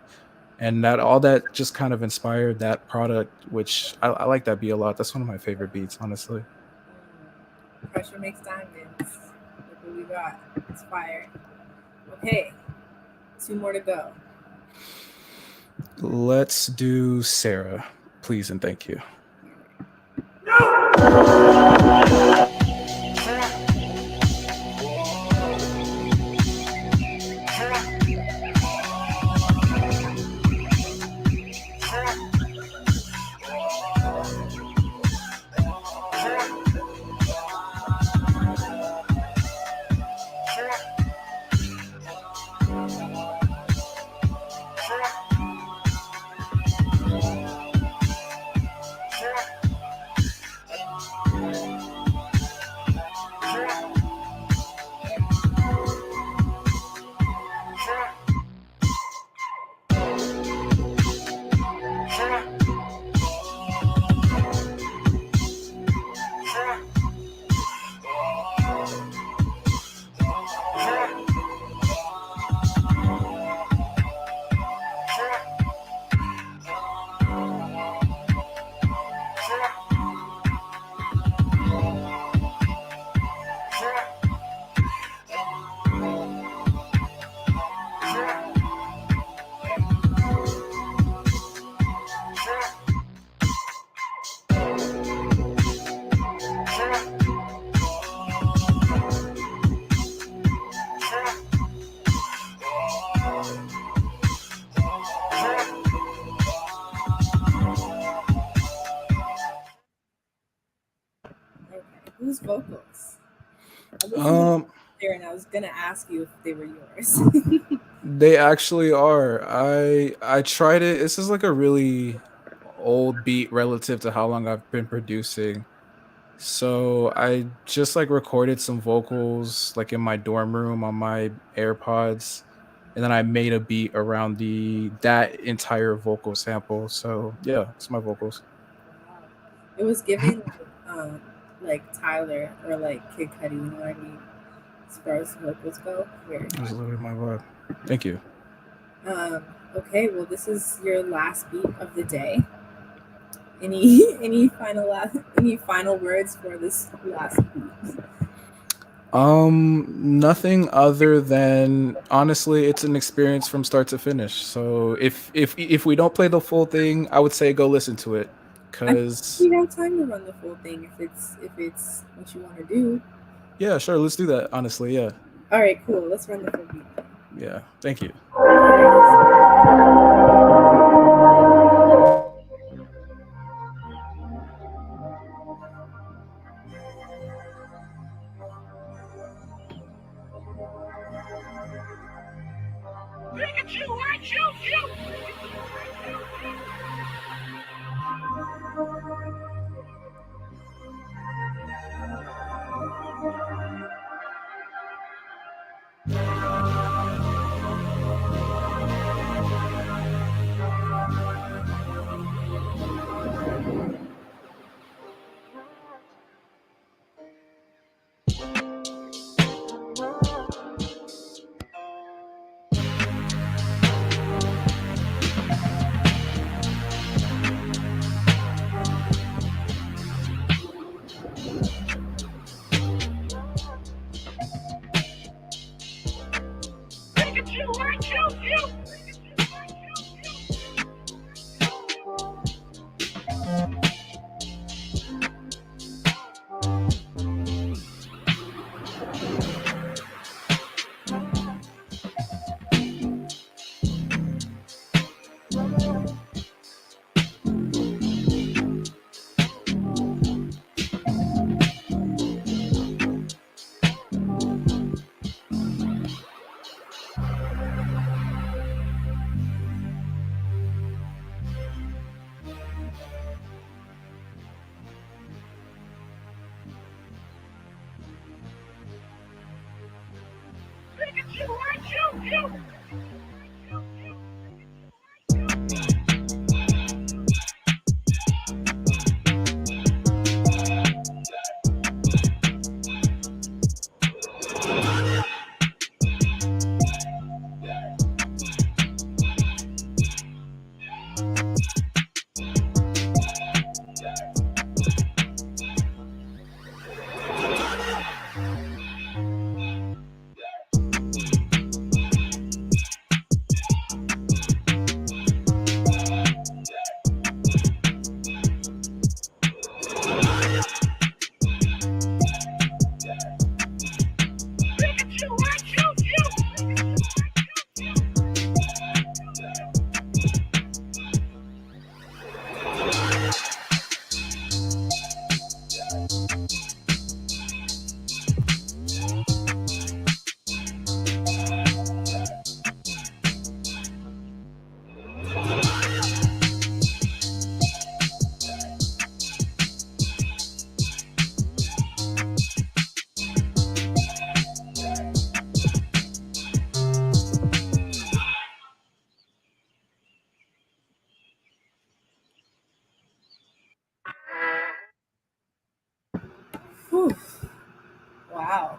And that all that just kind of inspired that product, which I like that beat a lot. That's one of my favorite beats, honestly. Pressure makes diamonds. Look what we got. It's fire. Okay, 2 more to go. Let's do Sarah, please and thank you. Whose vocals? There, and I was gonna ask you if they were yours. They actually are. I tried it. This is like a really old beat relative to how long I've been producing. So I just like recorded some vocals like in my dorm room on my AirPods, and then I made a beat around that entire vocal sample. So yeah, it's my vocals. It was giving like Tyler or like Kid Cudi, you know what I mean? As far as vocals go. It was literally my vibe. Thank you. Okay, well this is your last beat of the day. Any final words for this last beat? Nothing other than honestly, it's an experience from start to finish. So if we don't play the full thing, I would say go listen to it, because we have time to run the full thing if it's what you want to do. Yeah, sure, let's do that. Honestly, yeah. All right, cool. Let's run the full beat. Yeah, thank you. Look at you, I choose you. Whew. Wow.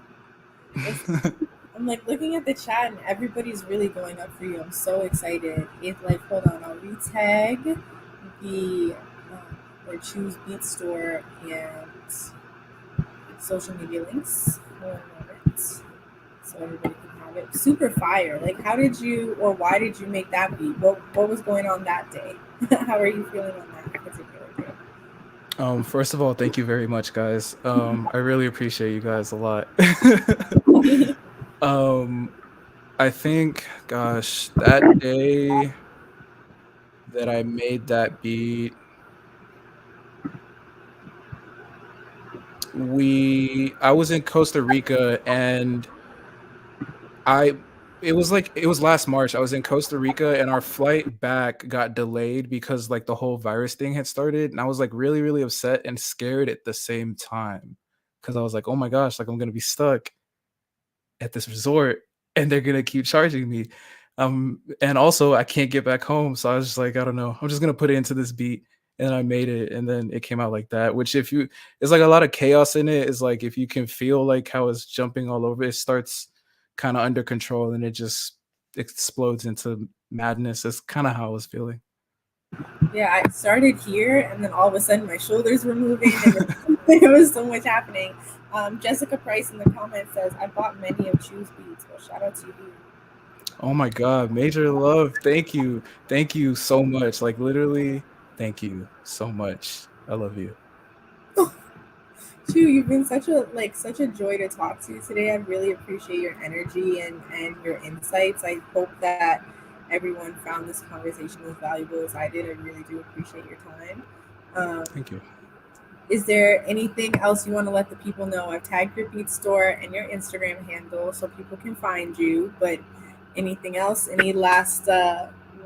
I'm like looking at the chat and everybody's really going up for you. I'm so excited. If like, hold on, I'll retag the or choose Beat Store and social media links. 1 moment, so everybody can have it. Super fire! Like, how did you or why did you make that beat? What was going on that day? How are you feeling on that particular day? First of all, thank you very much, guys. I really appreciate you guys a lot. I think, gosh, that day that I made that beat, I was in Costa Rica and it was last March. I was in Costa Rica and our flight back got delayed because like the whole virus thing had started. And I was like really, really upset and scared at the same time. Cause I was like, oh my gosh, like I'm gonna be stuck at this resort and they're gonna keep charging me. And also I can't get back home. So I was just like, I don't know. I'm just gonna put it into this beat. And I made it, and then it came out like that. Which it's like a lot of chaos in it. Is like if you can feel like how it's jumping all over, it starts kind of under control, and it just explodes into madness. That's kind of how I was feeling. Yeah, I started here, and then all of a sudden my shoulders were moving, and there was so much happening. Jessica Price in the comments says, "I bought many of Choose beats." Well, shout out to you. Oh my God, major love. Thank you so much. Like literally, thank you so much. I love you. Chu, you've been such a joy to talk to today. I really appreciate your energy and your insights. I hope that everyone found this conversation as valuable as I did. I really do appreciate your time. Thank you. Is there anything else you want to let the people know? I've tagged your Beat Store and your Instagram handle so people can find you, but anything else? Any last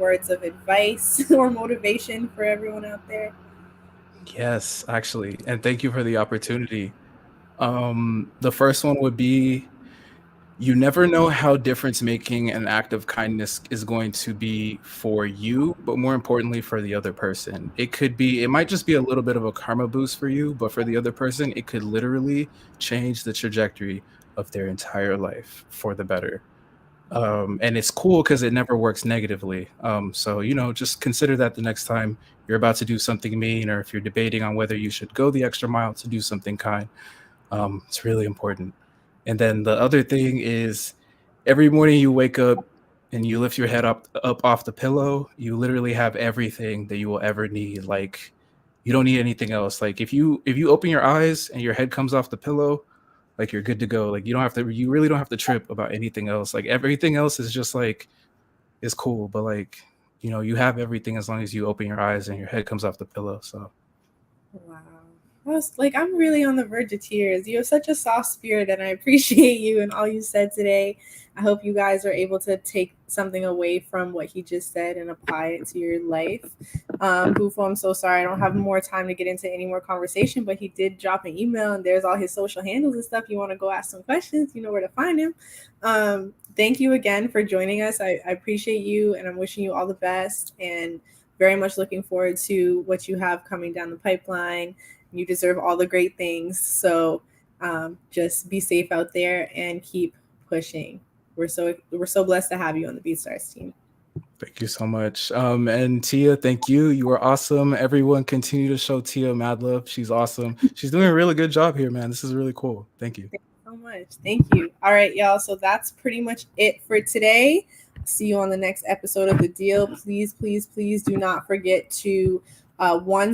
words of advice or motivation for everyone out there? Yes, actually. And thank you for the opportunity. The first one would be, you never know how difference making an act of kindness is going to be for you, but more importantly for the other person. It might just be a little bit of a karma boost for you, but for the other person, it could literally change the trajectory of their entire life for the better. And it's cool because it never works negatively. So, just consider that the next time you're about to do something mean, or if you're debating on whether you should go the extra mile to do something kind. It's really important. And then the other thing is, every morning you wake up and you lift your head up off the pillow, you literally have everything that you will ever need. Like, you don't need anything else. Like if you open your eyes and your head comes off the pillow, like you're good to go. Like you really don't have to trip about anything else. Like everything else is just like, is cool, but like, you have everything as long as you open your eyes and your head comes off the pillow. So Wow. I'm really on the verge of tears. You have such a soft spirit, and I appreciate you and all you said today. I hope you guys are able to take something away from what he just said and apply it to your life. Bufo, I'm so sorry. I don't have more time to get into any more conversation, but he did drop an email, and there's all his social handles and stuff. You want to go ask some questions, you know where to find him. thank you again for joining us. I appreciate you, and I'm wishing you all the best, and very much looking forward to what you have coming down the pipeline. You deserve all the great things. So just be safe out there and keep pushing. We're so blessed to have you on the BeatStars team. Thank you so much. And Tia, thank you. You were awesome. Everyone continue to show Tia mad love. She's awesome. She's doing a really good job here, man. This is really cool. Thank you. Thank you so much. Thank you. All right, y'all. So that's pretty much it for today. See you on the next episode of The Deal. Please, please, please do not forget to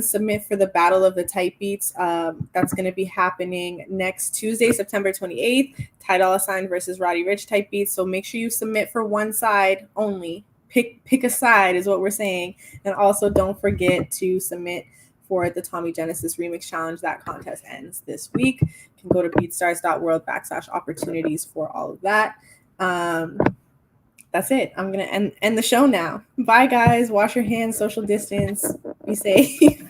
submit for the Battle of the Type Beats. That's going to be happening next Tuesday, September 28th. Ty Dolla $ign versus Roddy Ricch Type Beats. So make sure you submit for one side only. Pick a side is what we're saying. And also don't forget to submit for the Tommy Genesis Remix Challenge. That contest ends this week. You can go to beatstars.world/opportunities for all of that. That's it. I'm going to end the show now. Bye, guys. Wash your hands, social distance. Be safe.